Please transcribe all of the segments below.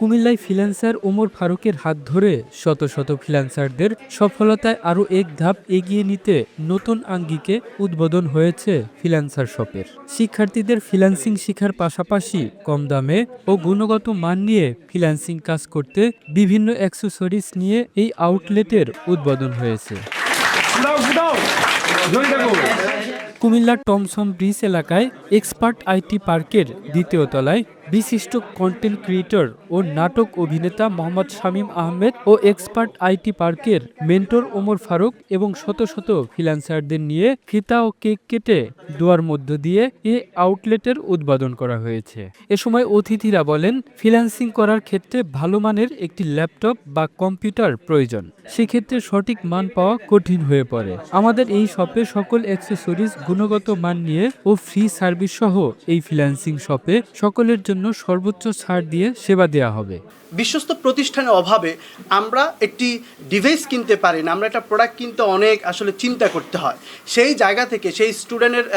কুমিল্লায় ফ্রিল্যান্সার ওমর ফারুকের হাত ধরে শত শত ফ্রিল্যান্সারদের সফলতায় আরও এক ধাপ এগিয়ে নিতে নতুন আঙ্গিকে উদ্বোধন হয়েছে ফ্রিল্যান্সার শপের। শিক্ষার্থীদের ফ্রিল্যান্সিং শেখার পাশাপাশি কম দামে ও গুণগত মান নিয়ে ফ্রিল্যান্সিং কাজ করতে বিভিন্ন অ্যাক্সেসরিজ নিয়ে এই আউটলেটের উদ্বোধন হয়েছে। কুমিল্লার টমসন ব্রিজ এলাকায় এক্সপার্ট আইটি পার্কের দ্বিতীয় তলায় বিশিষ্ট কন্টেন্ট ক্রিয়েটর ও নাটক অভিনেতা মোহাম্মদ শামীম আহমেদ ও এক্সপার্ট আইটি পার্কের মেন্টর ওমর ফারুক এবং শত শত ফ্রিল্যান্সারদের নিয়ে ফিতা ও কেক কেটে দোয়ার মধ্য দিয়ে এ আউটলেটের উদ্বোধন করা হয়েছে। এ সময় অতিথিরা বলেন, ফ্রিল্যান্সিং করার ক্ষেত্রে ভালো মানের একটি ল্যাপটপ বা কম্পিউটার প্রয়োজন, সেক্ষেত্রে সঠিক মান পাওয়া কঠিন হয়ে পড়ে। আমাদের এই শপে সকল অ্যাক্সেসরিজ গুণগত মান নিয়ে ও ফ্রি সার্ভিস সহ এই ফ্রিল্যান্সিং শপে সকলের জন্য সর্বোচ্চ ছাড় দিয়ে সেবা দেওয়া হবে। বিশ্বস্ত প্রতিষ্ঠানের অভাবে আমরা একটি ডিভাইস কিনতে পারি না, আমরা একটা প্রোডাক্ট কিনতে অনেক আসলে চিন্তা করতে হয়। সেই জায়গা থেকে, সেই স্টুডেন্টের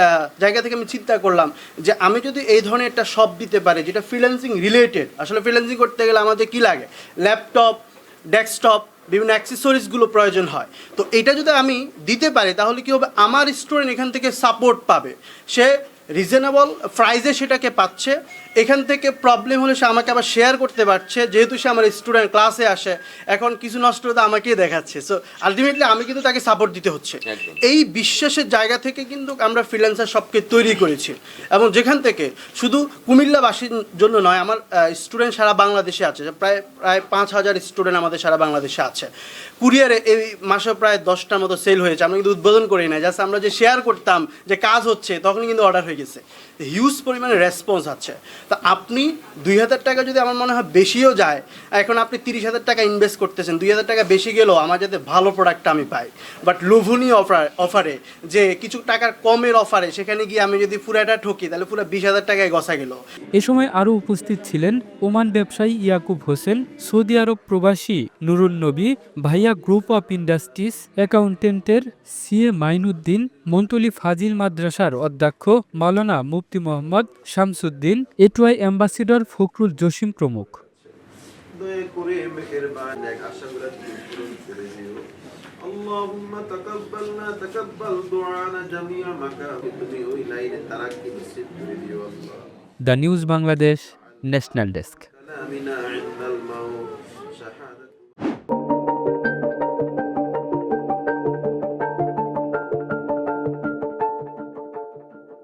জায়গা থেকে আমি চিন্তা করলাম যে আমি যদি এই ধরনের একটা শপ দিতে পারি যেটা ফ্রিল্যান্সিং রিলেটেড। আসলে ফ্রিল্যান্সিং করতে গেলে আমাদের কী লাগে? ল্যাপটপ, ডেস্কটপ, বিভিন্ন অ্যাক্সেসরিজগুলো প্রয়োজন হয়। তো এটা যদি আমি দিতে পারি তাহলে কী হবে, আমার স্টুডেন্ট এখান থেকে সাপোর্ট পাবে, সে রিজনেবল প্রাইসে সেটাকে পাচ্ছে। এখান থেকে প্রবলেম হলে সে আমাকে আবার শেয়ার করতে পারছে, যেহেতু সে আমার স্টুডেন্ট, ক্লাসে আসে, এখন কিছু নষ্ট হতে আমাকেই দেখাচ্ছে। সো আলটিমেটলি আমি কিন্তু তাকে সাপোর্ট দিতে হচ্ছে। এই বিশ্বাসের জায়গা থেকে কিন্তু আমরা ফ্রিল্যান্সার শপকে তৈরি করেছি, এবং যেখান থেকে শুধু কুমিল্লাবাসীর জন্য নয়, আমার স্টুডেন্ট সারা বাংলাদেশে আছে, প্রায় 5,000 স্টুডেন্ট আমাদের সারা বাংলাদেশে আছে। কুরিয়ারে এই মাসে প্রায় 10টার মতো সেল হয়েছে। আমরা কিন্তু উদ্বোধন করি না, জাস্ট আমরা যে শেয়ার করতাম যে কাজ হচ্ছে, তখনই কিন্তু অর্ডার হয়ে গেছে। হিউজ পরিমাণে রেসপন্স আছে। তা আপনি 2,000 টাকা যদি আমার মনে হয় বেশিও যায়, এখন আপনি 30,000 টাকা ইনভেস্ট করতেছেন, 2,000 টাকা বেশি গেলেও আমার যাতে ভালো প্রোডাক্টটা আমি পাই। বাট লোভনীয় অফারে, যে কিছু টাকার কমের অফারে সেখানে গিয়ে আমি যদি পুরাটা ঠকি, তাহলে পুরো 20,000 টাকায় গসা গেল। এ সময় আরও উপস্থিত ছিলেন ওমান ব্যবসায়ী ইয়াকুব হোসেন, সৌদি আরব প্রবাসী নুরুন নবী, ভাইয়া গ্রুপ অফ ইন্ডাস্ট্রিজ, অ্যাকাউন্টেন্টের সিএ মাইনুদ্দিন, মন্তলি ফাজিল মাদ্রাসার অধ্যক্ষ মাওলানা মুফতি মোহাম্মদ শামসুদ্দিন, এটুআই অ্যাম্বাসিডর ফখরুল জসিম প্রমুখ। The news Bangladesh, national desk.